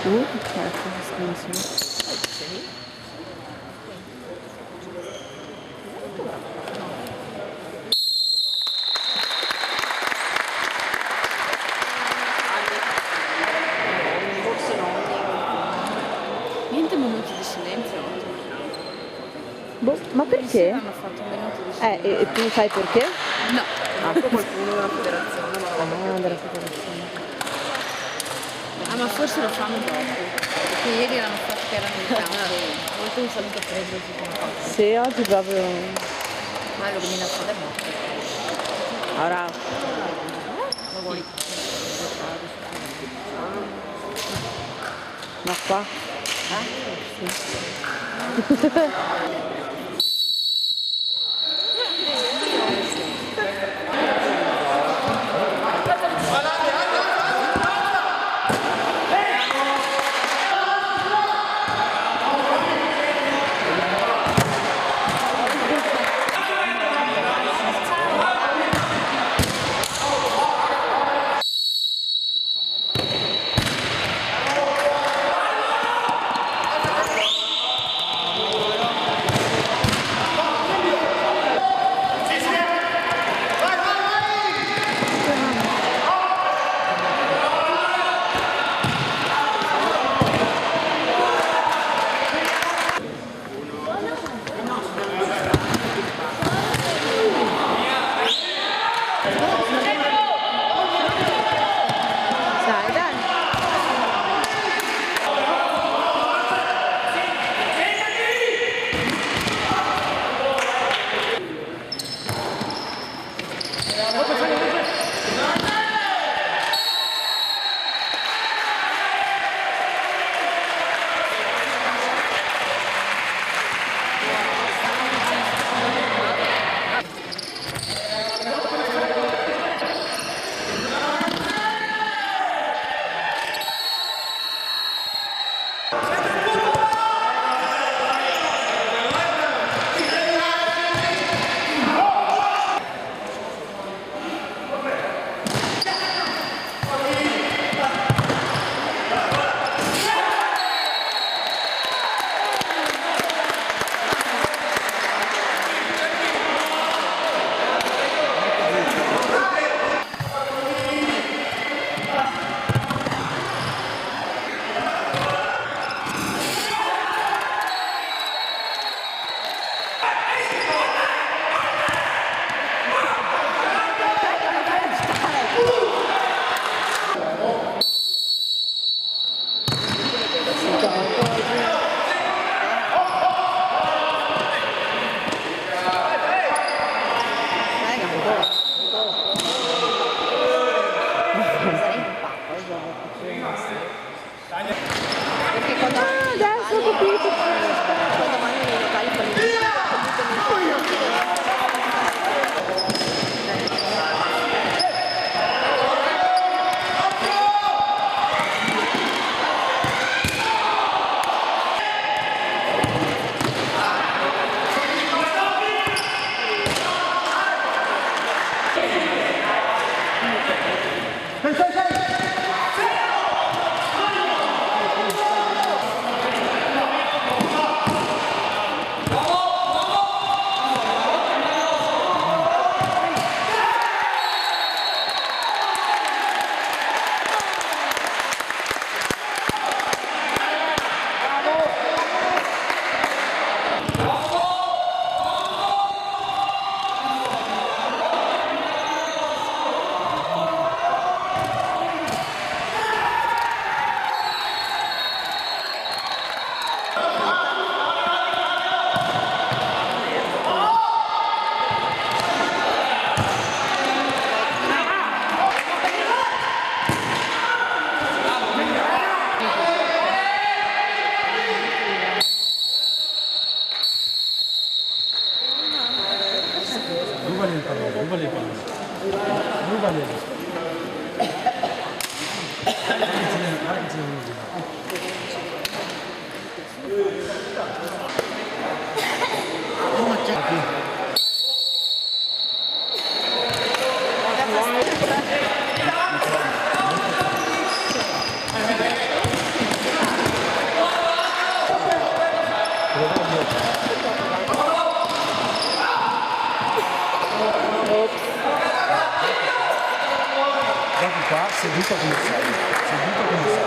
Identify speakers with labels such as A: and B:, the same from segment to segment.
A: Ecco, scansione.
B: Niente minuti di silenzio.
A: Boh, ma perché?
B: Hanno fatto un minuto di silenzio.
A: E tu sai perché?
B: No, manco qualcuno della federazione, ma non l'ho
A: Della federazione.
B: ma forse lo fanno dopo. Perché ieri erano fatti che erano in campo. Molto un saluto freddo tutto.
A: Sì, oggi proprio.
B: Ma l'illuminazione è morta.
A: Ora. Ma qua? Dai, dai. Adesso ho capito.
C: Guardi qua, seduto come sei. Seduto come sei.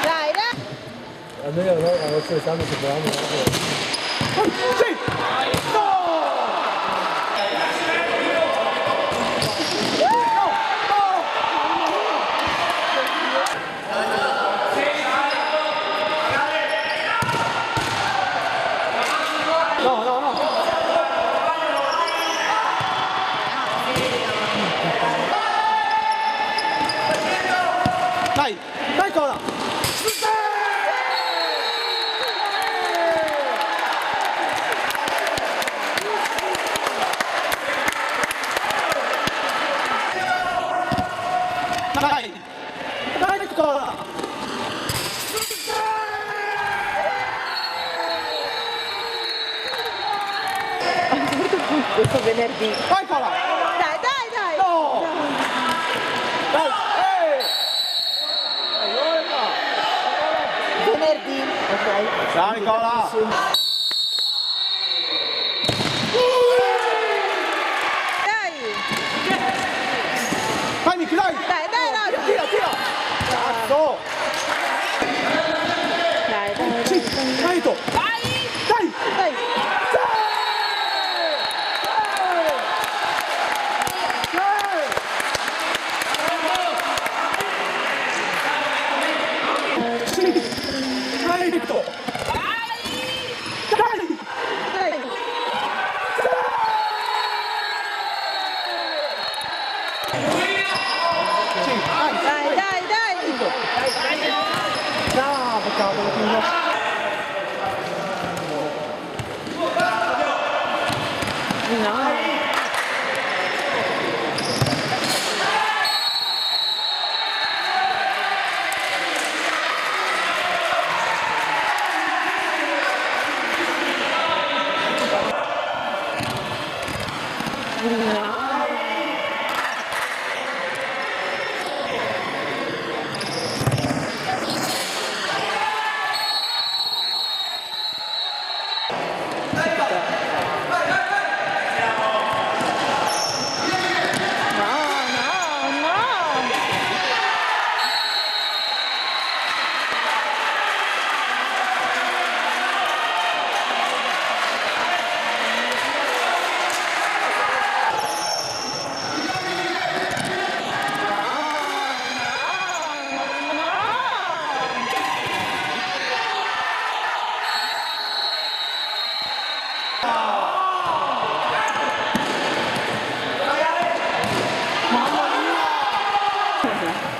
A: Dai, dai!
D: Almeno allo stesso anno si provano.
C: Sì! No! No, no, no! Dai! Dai Cola! Dai! Dai Cola!
A: Questo venerdì.
C: Vai Cola!
A: Dai, dai, dai!
C: No! Dai!
A: Venerdì, ok?
C: Ciao Nicola!
A: Dai!
C: Vai Miki, dai!
A: Dai, dai, Rosa!
C: Tira, tira! Cazzo!
A: Dai, dai,
C: Sì!
A: dai!
C: Dai tu! Dai!
A: Dai!
C: Dai Victor! Dai!
A: Dai!
C: Sì, dai!
A: Dai, dai, dai!
C: Bravo cavolo, Pino!
A: No! No, no, no!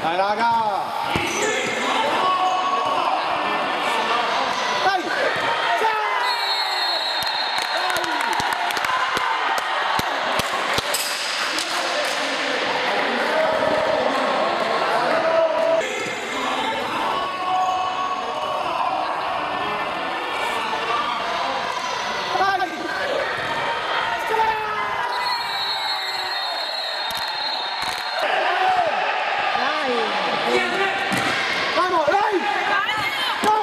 C: Dai raga! Dai! Dai!
A: Dai!
C: Vamos, dai! No!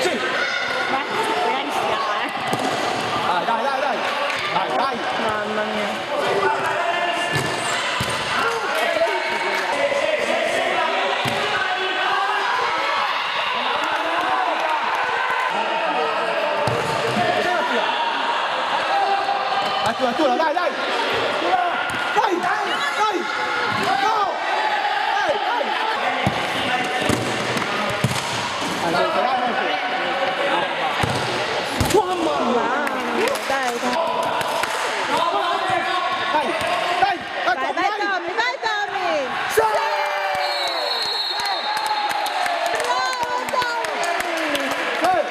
C: Sì! Dai, dai, dai, dai! Dai, dai!
A: Mamma mia!
C: Attura, dai, dai! Dai! Dai! No! Dai, dai! Allora, dai, dai!
A: Mamma mia! Dai, dai!
C: Dai, dai!
A: Vai, vai Tommy, vai Tommy!
C: Sì!
A: Bravo Tommy!
C: Dai!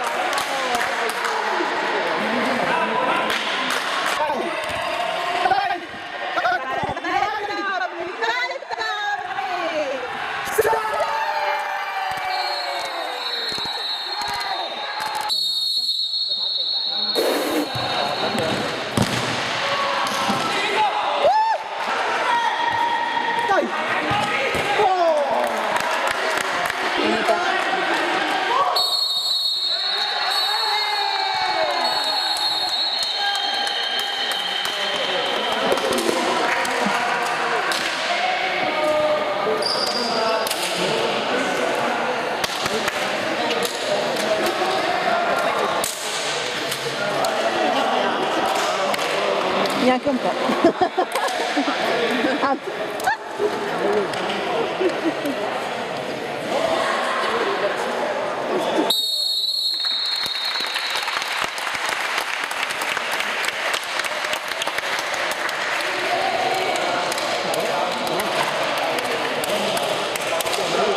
A: Neanche un po'. Anzi.